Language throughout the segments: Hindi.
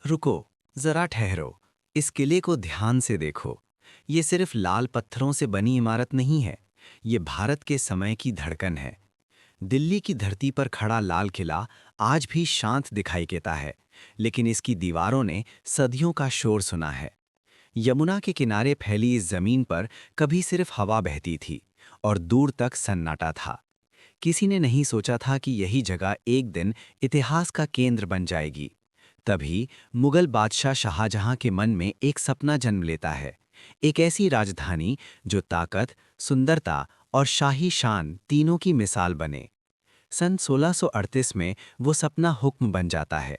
रुको, जरा ठहरो। इस किले को ध्यान से देखो। ये सिर्फ लाल पत्थरों से बनी इमारत नहीं है, ये भारत के समय की धड़कन है। दिल्ली की धरती पर खड़ा लाल किला आज भी शांत दिखाई देता है, लेकिन इसकी दीवारों ने सदियों का शोर सुना है। यमुना के किनारे फैली इस जमीन पर कभी सिर्फ हवा बहती थी और दूर तक सन्नाटा था। किसी ने नहीं सोचा था कि यही जगह एक दिन इतिहास का केंद्र बन जाएगी। तभी मुगल बादशाह शाहजहां के मन में एक सपना जन्म लेता है, एक ऐसी राजधानी जो ताकत, सुंदरता और शाही शान तीनों की मिसाल बने। सन 1638 में वो सपना हुक्म बन जाता है।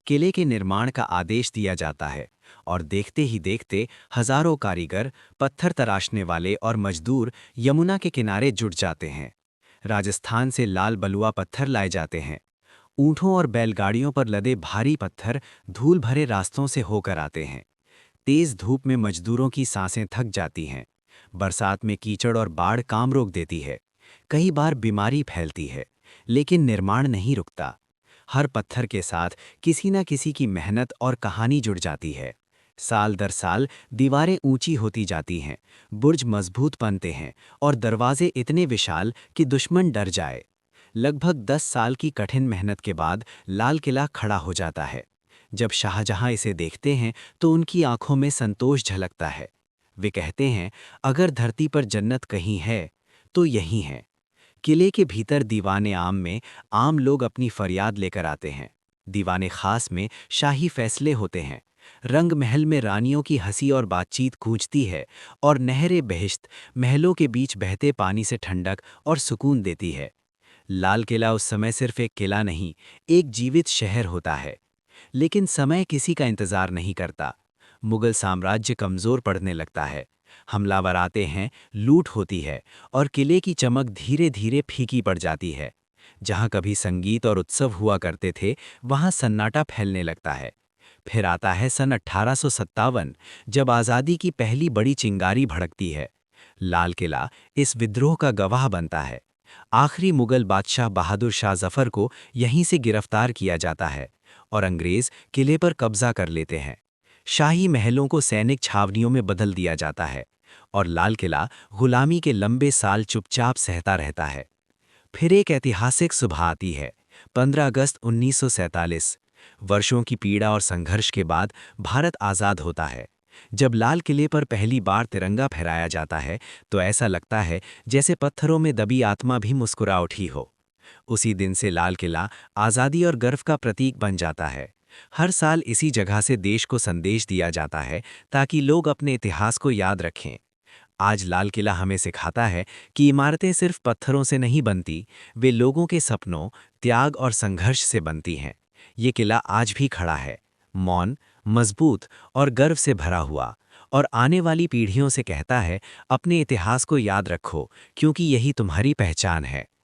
किले के निर्माण का आदेश दिया जाता है और देखते ही देखते हजारों कारीगर, पत्थर तराशने वाले और मजदूर यमुना के किनारे जुट जाते हैं। राजस्थान से लाल बलुआ पत्थर लाए जाते हैं। ऊंटों और बैलगाड़ियों पर लदे भारी पत्थर धूल भरे रास्तों से होकर आते हैं। तेज धूप में मजदूरों की सांसें थक जाती हैं। बरसात में कीचड़ और बाढ़ काम रोक देती है। कई बार बीमारी फैलती है, लेकिन निर्माण नहीं रुकता। हर पत्थर के साथ किसी न किसी की मेहनत और कहानी जुड़ जाती है। साल दर साल दीवारें ऊंची होती जाती हैं, बुर्ज मजबूत बनते हैं और दरवाजे इतने विशाल कि दुश्मन डर जाए। लगभग 10 साल की कठिन मेहनत के बाद लाल किला खड़ा हो जाता है। जब शाहजहां इसे देखते हैं तो उनकी आंखों में संतोष झलकता है। वे कहते हैं, अगर धरती पर जन्नत कहीं है तो यही है। किले के भीतर दीवाने आम में आम लोग अपनी फरियाद लेकर आते हैं। दीवाने खास में शाही फैसले होते हैं। रंग महल में रानियों की हंसी और बातचीत गूंजती है और नहरे बहिश्त महलों के बीच बहते पानी से ठंडक और सुकून देती है। लाल किला उस समय सिर्फ एक किला नहीं, एक जीवित शहर होता है। लेकिन समय किसी का इंतजार नहीं करता। मुगल साम्राज्य कमजोर पड़ने लगता है। हमलावर आते हैं, लूट होती है और किले की चमक धीरे धीरे फीकी पड़ जाती है। जहां कभी संगीत और उत्सव हुआ करते थे, वहां सन्नाटा फैलने लगता है। फिर आता है सन 1857, जब आज़ादी की पहली बड़ी चिंगारी भड़कती है। लाल किला इस विद्रोह का गवाह बनता है। आखिरी मुगल बादशाह बहादुर शाह जफर को यहीं से गिरफ्तार किया जाता है और अंग्रेज किले पर कब्जा कर लेते हैं। शाही महलों को सैनिक छावनियों में बदल दिया जाता है और लाल किला गुलामी के लंबे साल चुपचाप सहता रहता है। फिर एक ऐतिहासिक सुबह आती है, 15 अगस्त 1947। वर्षों की पीड़ा और संघर्ष के बाद भारत आज़ाद होता है। जब लाल किले पर पहली बार तिरंगा फहराया जाता है तो ऐसा लगता है जैसे पत्थरों में दबी आत्मा भी मुस्कुरा उठी हो। उसी दिन से लाल किला आज़ादी और गर्व का प्रतीक बन जाता है। हर साल इसी जगह से देश को संदेश दिया जाता है ताकि लोग अपने इतिहास को याद रखें। आज लाल किला हमें सिखाता है कि इमारतें सिर्फ पत्थरों से नहीं बनती, वे लोगों के सपनों, त्याग और संघर्ष से बनती हैं। ये किला आज भी खड़ा है, मौन, मजबूत और गर्व से भरा हुआ, और आने वाली पीढ़ियों से कहता है, अपने इतिहास को याद रखो क्योंकि यही तुम्हारी पहचान है।